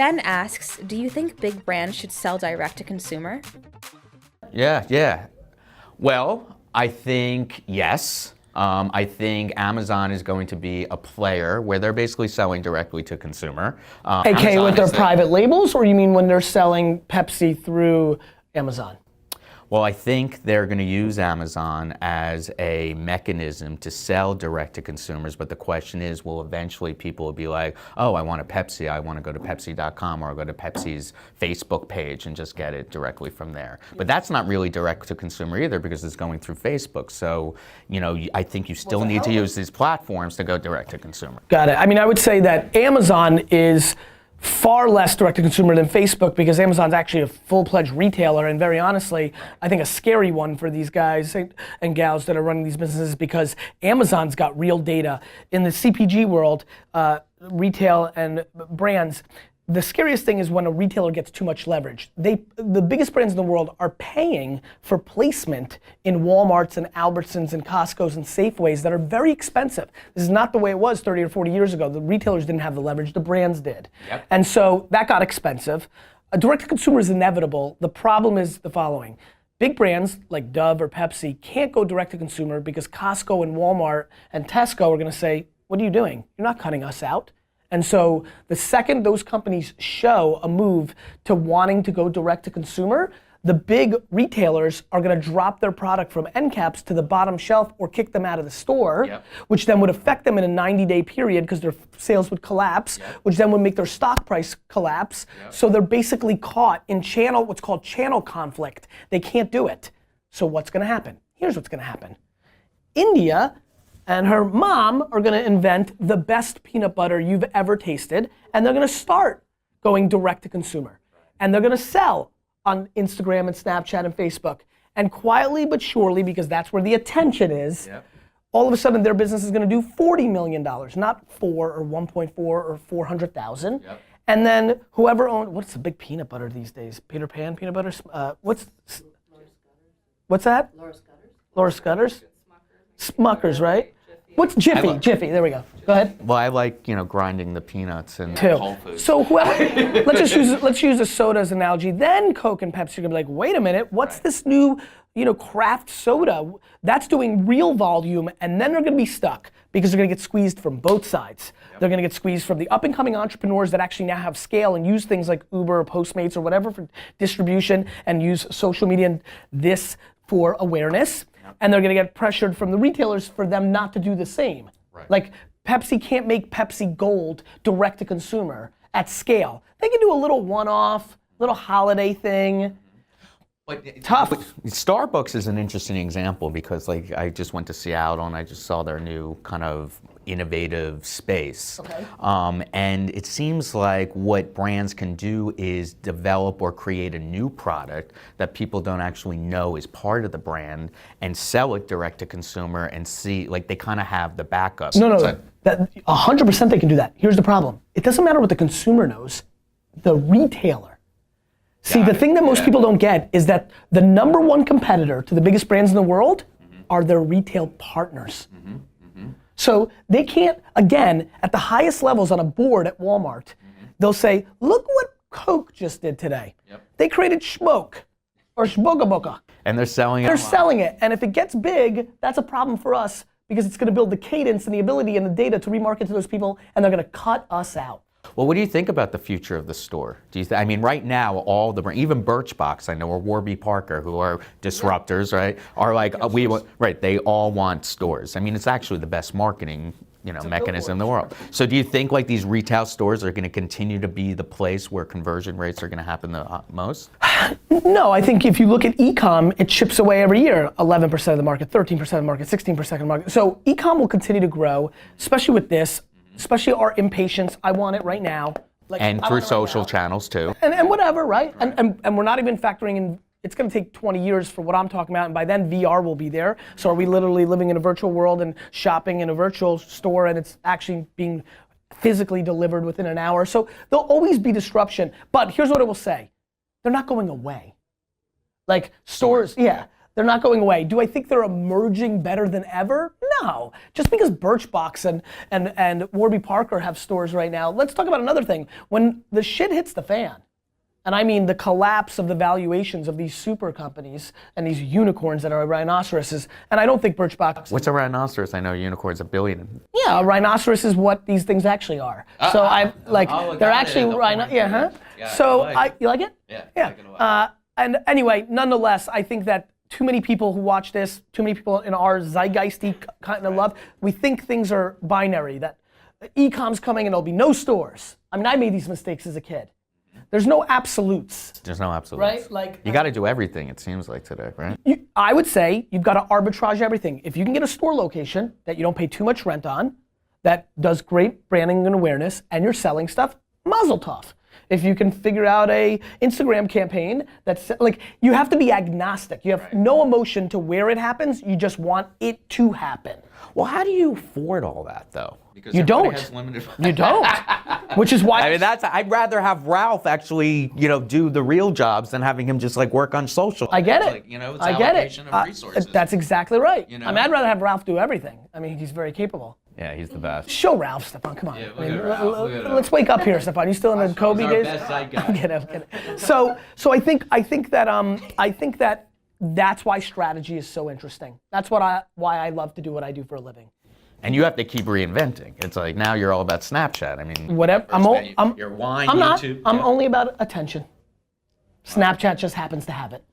Ben asks, do you think big brands should sell direct to consumer? Yeah. Well, I think yes. I think Amazon is going to be a player where they're basically selling directly to consumer. AKA with their private labels, or you mean when they're selling Pepsi through Amazon? Well, I think they're going to use Amazon as a mechanism to sell direct to consumers, but the question is, will eventually people will be like, oh, I want a Pepsi, I want to go to Pepsi.com, or I'll go to Pepsi's Facebook page and just get it directly from there. But that's not really direct to consumer either because it's going through Facebook. So, I think you still need to use these platforms to go direct to consumer. Got it. I mean, I would say that Amazon is far less direct to consumer than Facebook because Amazon's actually a full-fledged retailer, and very honestly, I think a scary one for these guys and gals that are running these businesses because Amazon's got real data. In the CPG world, retail and brands, the scariest thing is when a retailer gets too much leverage. The biggest brands in the world are paying for placement in Walmarts and Albertsons and Costco's and Safeways that are very expensive. This is not the way it was 30 or 40 years ago. The retailers didn't have the leverage, the brands did. Yep. And so that got expensive. A direct to consumer is inevitable. The problem is the following. Big brands like Dove or Pepsi can't go direct to consumer because Costco and Walmart and Tesco are gonna say, what are you doing? You're not cutting us out. And so the second those companies show a move to wanting to go direct to consumer, the big retailers are gonna drop their product from end caps to the bottom shelf or kick them out of the store, which then would affect them in a 90-day period because their sales would collapse, which then would make their stock price collapse. So they're basically caught in what's called channel conflict. They can't do it. So what's gonna happen? Here's what's gonna happen. India and her mom are gonna invent the best peanut butter you've ever tasted, and they're gonna start going direct to consumer. And they're gonna sell on Instagram and Snapchat and Facebook. And quietly but surely, because that's where the attention is, all of a sudden their business is gonna do $40 million, not 4 or 1.4 or 400,000. And then whoever owns, what's the big peanut butter these days? Peter Pan peanut butter? What's that? Laura Scudder's? Smuckers, right? What's Jiffy? Jiffy, there we go. Go ahead. Well, I like, grinding the peanuts and Whole Foods. So whoever, let's use a soda as an analogy. Then Coke and Pepsi are gonna be like, wait a minute, what's this new, craft soda? That's doing real volume, and then they're gonna be stuck because they're gonna get squeezed from both sides. They're gonna get squeezed from the up and coming entrepreneurs that actually now have scale and use things like Uber or Postmates or whatever for distribution and use social media and this for awareness. And they're gonna get pressured from the retailers for them not to do the same. Like Pepsi can't make Pepsi Gold direct to consumer at scale. They can do a little one-off, little holiday thing. Tough. Starbucks is an interesting example because I just went to Seattle and I just saw their new kind of innovative space. And it seems like what brands can do is develop or create a new product that people don't actually know is part of the brand and sell it direct to consumer and see, they kind of have the backup. No, that 100% they can do that. Here's the problem. It doesn't matter what the consumer knows, the retailer. See, the thing that most people don't get is that the #1 competitor to the biggest brands in the world are their retail partners. So they can't, again, at the highest levels on a board at Walmart, they'll say, look what Coke just did today. They created Schmoke or Shboga Boca. And they're selling it. They're selling it, and if it gets big, that's a problem for us because it's gonna build the cadence and the ability and the data to remarket to those people, and they're gonna cut us out. Well, what do you think about the future of the store? I mean, right now, all the even Birchbox, I know, or Warby Parker, who are disruptors, right? Are like they all want stores. I mean, it's actually the best marketing, mechanism in the world. So, do you think these retail stores are going to continue to be the place where conversion rates are going to happen the most? No, I think if you look at e-com, it chips away every year. 11% of the market, 13% of the market, 16% of the market. So e-com will continue to grow, especially with this. Especially our impatience, I want it right now. And through social channels too. And whatever, right? And we're not even factoring in, it's gonna take 20 years for what I'm talking about, and by then VR will be there. So are we literally living in a virtual world and shopping in a virtual store and it's actually being physically delivered within an hour? So there'll always be disruption, but here's what I will say. They're not going away. Stores, They're not going away. Do I think they're emerging better than ever? No. Just because Birchbox and Warby Parker have stores right now, let's talk about another thing. When the shit hits the fan, and I mean the collapse of the valuations of these super companies and these unicorns that are rhinoceroses, and I don't think Birchbox. What's a rhinoceros? I know unicorn's $1 billion. Yeah, a rhinoceros is what these things actually are. So they're actually rhino. Yeah, huh? Yeah, so like you like it? Yeah. Yeah. Like it a lot. And anyway, nonetheless, I think that too many people who watch this, too many people in our zeitgeisty kind of love, we think things are binary. That e-com's coming and there'll be no stores. I mean, I made these mistakes as a kid. There's no absolutes. There's no absolutes. Right? Like you got to do everything, it seems like today, right? I would say you've got to arbitrage everything. If you can get a store location that you don't pay too much rent on, that does great branding and awareness, and you're selling stuff, mazel tov. If you can figure out a Instagram campaign that's like, you have to be agnostic. You have no emotion to where it happens. You just want it to happen. Well, how do you afford all that though? Because you don't. has limited You don't. Which is why. I mean, I'd rather have Ralph actually, do the real jobs than having him just like work on social. I get it. Like, it's I get allocation it. of resources. That's exactly right. You know? I mean, I'd rather have Ralph do everything. I mean, he's very capable. Yeah, he's the best. Show Ralph, Stefan. Come on. Yeah, I mean, look at let's wake up here, Stefan. You still in the Kobe days? Best side guy. I'm kidding. So I think that that's why strategy is so interesting. That's why I love to do what I do for a living. And you have to keep reinventing. It's like now you're all about Snapchat. I mean, whatever. Your wine, I'm not. YouTube. I'm only about attention. Snapchat just happens to have it.